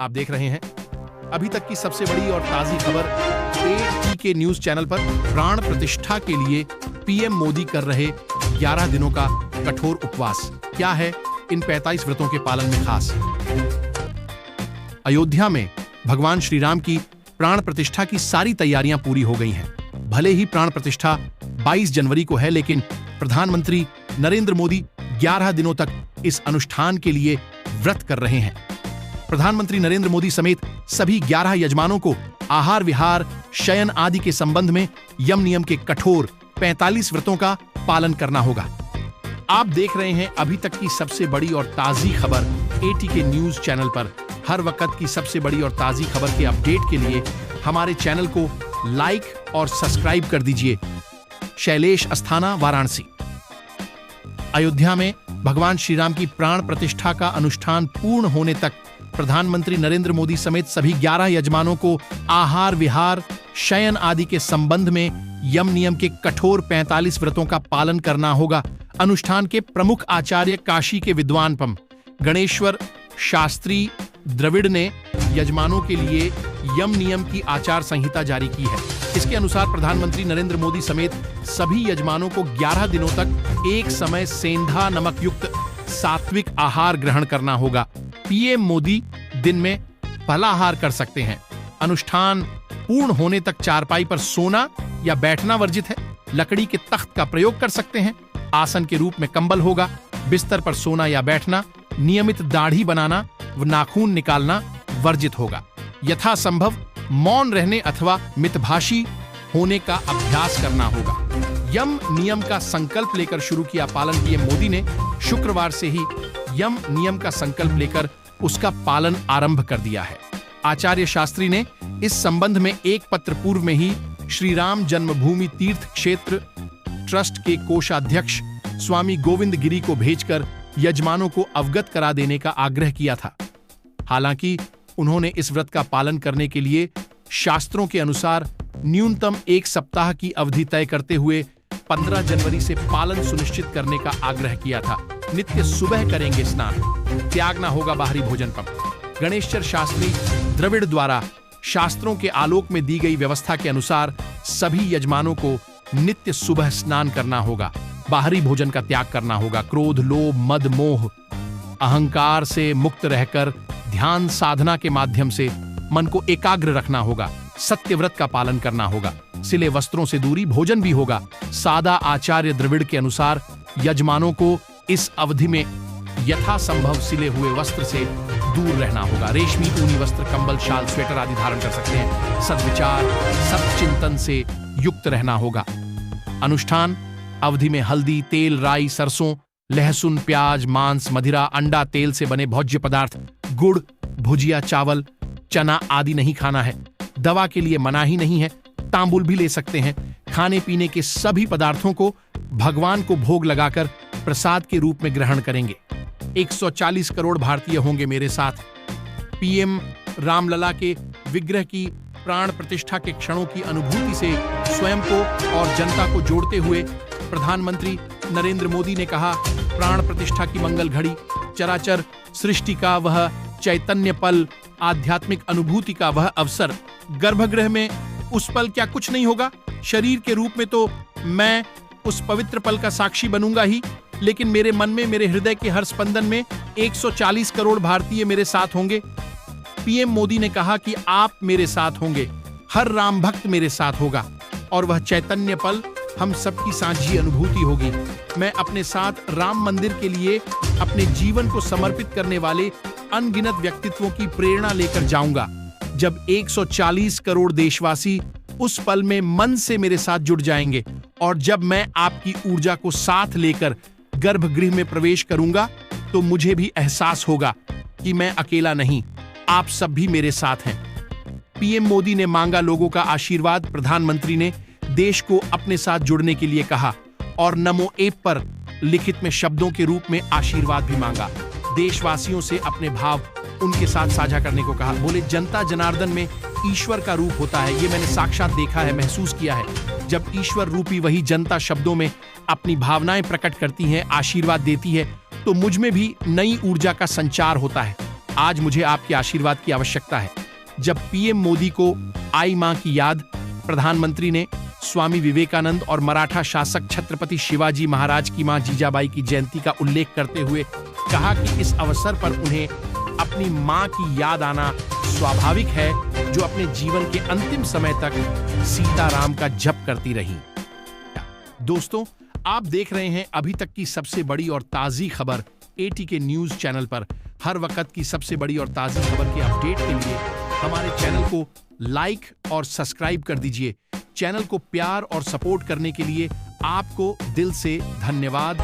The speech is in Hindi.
आप देख रहे हैं अभी तक की सबसे बड़ी और ताजी खबर ATK न्यूज चैनल पर। प्राण प्रतिष्ठा के लिए पीएम मोदी कर रहे 11 दिनों का कठोर उपवास। क्या है इन 45 व्रतों के पालन में खास? अयोध्या में भगवान श्री राम की प्राण प्रतिष्ठा की सारी तैयारियां पूरी हो गई हैं। भले ही प्राण प्रतिष्ठा 22 जनवरी को है, लेकिन प्रधानमंत्री नरेंद्र मोदी 11 दिनों तक इस अनुष्ठान के लिए व्रत कर रहे हैं। प्रधानमंत्री नरेंद्र मोदी समेत सभी 11 यजमानों को आहार विहार शयन आदि के संबंध में यम नियम के कठोर 45 व्रतों का पालन करना होगा। आप देख रहे हैं अभी तक की सबसे बड़ी और ताजी खबर ATK न्यूज चैनल पर। हर वक्त की सबसे बड़ी और ताजी खबर के अपडेट के लिए हमारे चैनल को लाइक और सब्सक्राइब कर दीजिए। शैलेश अस्थाना, वाराणसी। अयोध्या में भगवान श्री राम की प्राण प्रतिष्ठा का अनुष्ठान पूर्ण होने तक प्रधानमंत्री नरेंद्र मोदी समेत सभी 11 यजमानों को आहार विहार शयन आदि के संबंध में यम नियम के कठोर 45 व्रतों का पालन करना होगा। अनुष्ठान के प्रमुख आचार्य काशी के विद्वान पम गणेश्वर शास्त्री द्रविड़ ने यजमानों के लिए यम नियम की आचार संहिता जारी की है। इसके अनुसार प्रधानमंत्री नरेंद्र मोदी समेत सभी यजमानों को 11 दिनों तक एक समय सेंधा नमक युक्त सात्विक आहार ग्रहण करना होगा। पीएम मोदी दिन में फलाहार कर सकते हैं। अनुष्ठान पूर्ण होने तक चारपाई पर सोना या बैठना वर्जित है। लकड़ी के तख्त का प्रयोग कर सकते हैं। आसन के रूप में कंबल होगा। बिस्तर पर सोना या बैठना, नियमित दाढ़ी बनाना व नाखून निकालना वर्जित होगा। यथासंभव मौन रहने अथवा मितभाषी होने का अभ्यास करना होगा। यम नियम का संकल्प लेकर शुरू किया पालन। पीएम मोदी ने शुक्रवार से ही यम नियम का संकल्प लेकर उसका पालन आरंभ कर दिया है। आचार्य शास्त्री ने इस संबंध में एक पत्र पूर्व में ही श्री राम जन्मभूमि तीर्थ क्षेत्र ट्रस्ट के कोषाध्यक्ष स्वामी गोविंद गिरी को भेजकर यजमानों को अवगत करा देने का आग्रह किया था। हालांकि उन्होंने इस व्रत का पालन करने के लिए शास्त्रों के अनुसार न्यूनतम 1 सप्ताह की अवधि तय करते हुए 15 जनवरी से पालन सुनिश्चित करने का आग्रह किया था। नित्य सुबह करेंगे स्नान, त्यागना होगा बाहरी भोजन पर। गणेश्वर शास्त्री द्रविड़ द्वारा शास्त्रों के आलोक में दी गई व्यवस्था के अनुसार सभी यजमानों को नित्य सुबह स्नान करना होगा। बाहरी भोजन का त्याग करना होगा। क्रोध, लोभ, मद, मोह, अहंकार से मुक्त रहकर ध्यान साधना के माध्यम से मन को एकाग्र रखना होगा। सत्य व्रत का पालन करना होगा। सिले वस्त्रों से दूरी, भोजन भी होगा। सादा आचार्य द्रविड़ के अनुसार यजमानों को इस अवधि में यथासंभव सिले हुए वस्त्र से दूर रहना होगा। रेशमी ऊनी वस्त्र, कंबल, शाल, स्वेटर आदि धारण कर सकते हैं। सद्विचार, सत्चिंतन से युक्त रहना होगा। अनुष्ठान अवधि में हल्दी, तेल, राई, सरसों, लहसुन, प्याज, मांस, मदिरा, अंडा, तेल से बने भोज्य पदार्थ, गुड़, भुजिया, चावल, चना आदि नहीं खाना है। दवा के लिए मनाही नहीं है। तांबुल भी ले सकते हैं। खाने पीने के सभी पदार्थों को भगवान को भोग लगाकर प्रसाद के रूप में ग्रहण करेंगे। 140 करोड़ भारतीय होंगे मेरे साथ। पीएम रामलला के विग्रह की प्राण प्रतिष्ठा के क्षणों की अनुभूति से स्वयं को और जनता को जोड़ते हुए प्रधानमंत्री नरेंद्र मोदी ने कहा, प्राण प्रतिष्ठा की मंगल घड़ी, चराचर सृष्टि का वह चैतन्य पल, आध्यात्मिक अनुभूति का वह अवसर। गर्भगृह में उस पल क्या कुछ नहीं होगा? शरीर के रूप में तो मैं उस पवित्र पल का साक्षी बनूंगा ही, लेकिन मेरे मन में, मेरे हृदय के हर स्पंदन में 140 करोड़ भारतीय मेरे साथ होंगे। पीएम मोदी ने कहा कि आप मेरे साथ होंगे। हर राम भक्त मेरे साथ होगा और वह चैतन्य पल हम सबकी साझी अनुभूति होगी। मैं अपने साथ राम मंदिर के लिए अपने जीवन को समर्पित करने वाले अनगिनत व्यक्तित्वों की प्रेरणा लेकर जाऊंगा। जब 140 करोड़ देशवासी उस पल में मन से मेरे साथ जुड़ जाएंगे और जब मैं आपकी ऊर्जा को साथ लेकर गर्भगृह में प्रवेश करूंगा, तो मुझे भी एहसास होगा कि मैं अकेला नहीं, आप सब भी मेरे साथ हैं। पीएम मोदी ने मांगा लोगों का आशीर्वाद। प्रधानमंत्री ने देश को अपने साथ जुड़ने के लिए कहा और नमो ऐप पर लिखित में शब्दों के रूप में आशीर्वाद भी मांगा। देशवासियों से अपने भाव उनके साथ साझा करने को कहा। बोले, जनता जनार्दन में ईश्वर का रूप होता है। ये मैंने साक्षात देखा है, महसूस किया है। जब ईश्वर रूपी वही जनता शब्दों में अपनी भावनाएं प्रकट करती है, आशीर्वाद देती है, तो मुझ में भी नई ऊर्जा का संचार होता है। आज मुझे आपके आशीर्वाद की आवश्यकता है। जब पीएम मोदी को आई मां की याद, प्रधानमंत्री ने स्वामी विवेकानंद और मराठा शासक छत्रपति शिवाजी महाराज की मां जीजाबाई की जयंती का उल्लेख करते हुए कहा कि इस अवसर पर उन्हें अपनी मां की याद आना स्वाभाविक है, जो अपने जीवन के अंतिम समय तक सीताराम का जप करती रहीं। दोस्तों, आप देख रहे हैं अभी तक की सबसे बड़ी और ताजी खबर ATK न्यूज चैनल पर। हर वक्त की सबसे बड़ी और ताजी खबर के अपडेट के लिए हमारे चैनल को लाइक और सब्सक्राइब कर दीजिए। चैनल को प्यार और सपोर्ट करने के लिए आपको दिल से धन्यवाद।